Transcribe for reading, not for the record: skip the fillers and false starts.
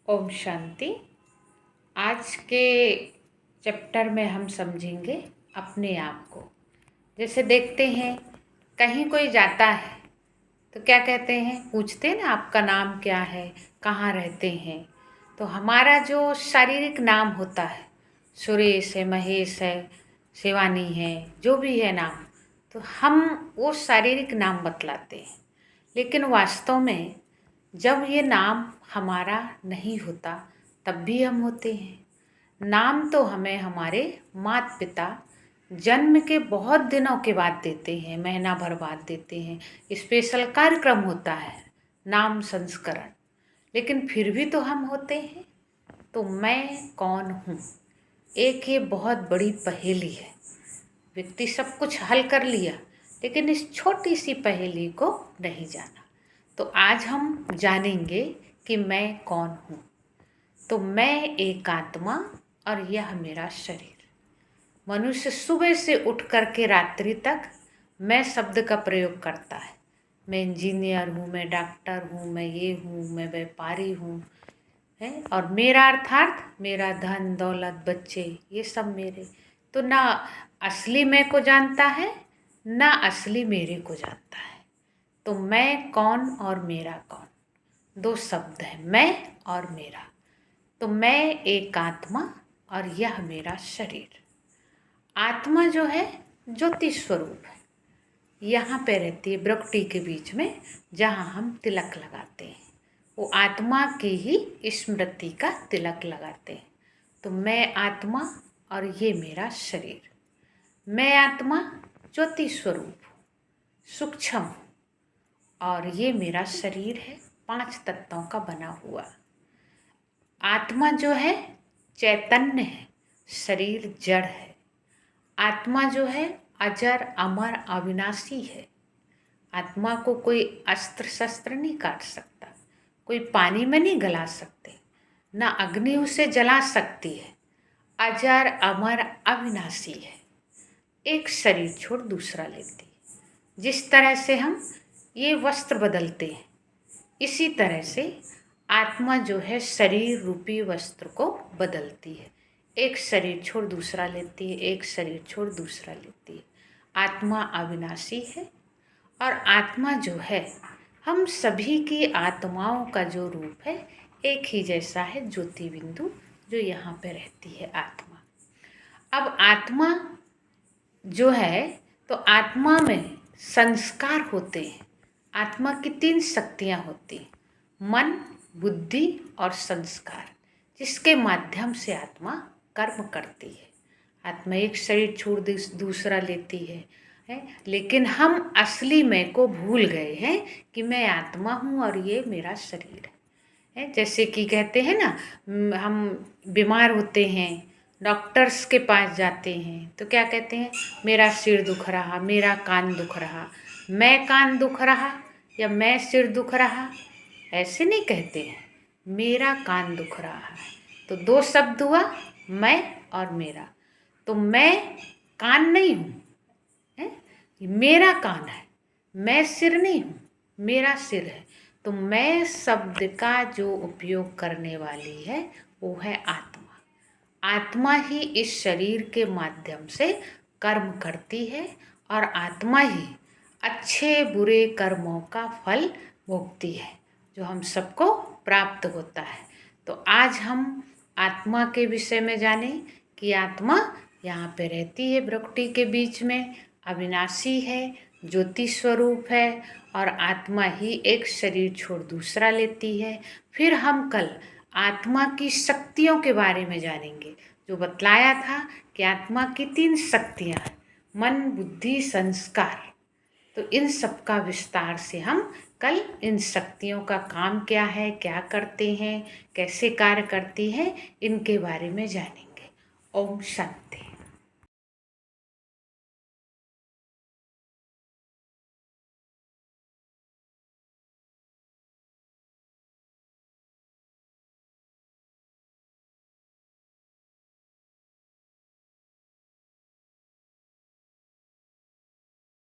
ओम शांति। आज के चैप्टर में हम समझेंगे अपने आप को। जैसे देखते हैं कहीं कोई जाता है तो क्या कहते हैं, पूछते हैं ना आपका नाम क्या है, कहाँ रहते हैं। तो हमारा जो शारीरिक नाम होता है, सुरेश है, महेश है, शिवानी है, जो भी है नाम, तो हम वो शारीरिक नाम बतलाते हैं। लेकिन वास्तव में जब ये नाम हमारा नहीं होता तब भी हम होते हैं। नाम तो हमें हमारे माता पिता जन्म के बहुत दिनों के बाद देते हैं, महीना भर बाद देते हैं। स्पेशल कार्यक्रम होता है नाम संस्करण, लेकिन फिर भी तो हम होते हैं। तो मैं कौन हूँ, एक ये बहुत बड़ी पहेली है। व्यक्ति सब कुछ हल कर लिया लेकिन इस छोटी सी पहेली को नहीं जाना। तो आज हम जानेंगे कि मैं कौन हूँ। तो मैं एक आत्मा और यह मेरा शरीर। मनुष्य सुबह से उठ कर के रात्रि तक मैं शब्द का प्रयोग करता है। मैं इंजीनियर हूँ, मैं डॉक्टर हूँ, मैं ये हूँ, मैं व्यापारी हूँ, है। और मेरा अर्थात मेरा धन दौलत बच्चे, ये सब मेरे। तो ना असली मैं को जानता है, ना असली मेरे को जानता है। तो मैं कौन और मेरा कौन, दो शब्द हैं, मैं और मेरा। तो मैं एक आत्मा और यह मेरा शरीर। आत्मा जो है ज्योति स्वरूप है, यहाँ पे रहती है ब्रकटी के बीच में, जहाँ हम तिलक लगाते हैं। वो आत्मा की ही स्मृति का तिलक लगाते हैं। तो मैं आत्मा और ये मेरा शरीर। मैं आत्मा ज्योति स्वरूप हूँ, सूक्ष्म हूँ, और ये मेरा शरीर है 5 तत्वों का बना हुआ। आत्मा जो है चैतन्य है, शरीर जड़ है। आत्मा जो है अजर अमर अविनाशी है। आत्मा को कोई अस्त्र शस्त्र नहीं काट सकता, कोई पानी में नहीं गला सकते, ना अग्नि उसे जला सकती है। अजर अमर अविनाशी है, एक शरीर छोड़ दूसरा लेती है। जिस तरह से हम ये वस्त्र बदलते हैं, इसी तरह से आत्मा जो है शरीर रूपी वस्त्र को बदलती है। एक शरीर छोड़ दूसरा लेती है, एक शरीर छोड़ दूसरा लेती है। आत्मा अविनाशी है। और आत्मा जो है, हम सभी की आत्माओं का जो रूप है एक ही जैसा है, ज्योति बिंदु जो यहाँ पे रहती है आत्मा। अब आत्मा जो है, तो आत्मा में संस्कार होते हैं। आत्मा की 3 शक्तियाँ होती हैं, मन, बुद्धि और संस्कार, जिसके माध्यम से आत्मा कर्म करती है। आत्मा एक शरीर छोड़ दूसरा लेती है। लेकिन हम असली मैं को भूल गए हैं कि मैं आत्मा हूँ और ये मेरा शरीर है। जैसे कि कहते हैं ना, हम बीमार होते हैं, डॉक्टर्स के पास जाते हैं तो क्या कहते हैं, मेरा सिर दुख रहा, मेरा कान दुख रहा। मैं कान दुख रहा या मैं सिर दुख रहा, ऐसे नहीं कहते हैं, मेरा कान दुख रहा है। तो 2 शब्द हुआ, मैं और मेरा। तो मैं कान नहीं हूँ, मेरा कान है। मैं सिर नहीं हूँ, मेरा सिर है। तो मैं शब्द का जो उपयोग करने वाली है वो है आत्मा। आत्मा ही इस शरीर के माध्यम से कर्म करती है और आत्मा ही अच्छे बुरे कर्मों का फल भोगती है, जो हम सबको प्राप्त होता है। तो आज हम आत्मा के विषय में जानें कि आत्मा यहाँ पे रहती है ब्रकटी के बीच में, अविनाशी है, ज्योति स्वरूप है, और आत्मा ही एक शरीर छोड़ दूसरा लेती है। फिर हम कल आत्मा की शक्तियों के बारे में जानेंगे, जो बतलाया था कि आत्मा की 3 शक्तियाँ हैं, मन, बुद्धि, संस्कार। तो इन सब का विस्तार से हम कल इन शक्तियों का काम क्या है, क्या करते हैं, कैसे कार्य करती हैं, इनके बारे में जानेंगे। ओम शांति।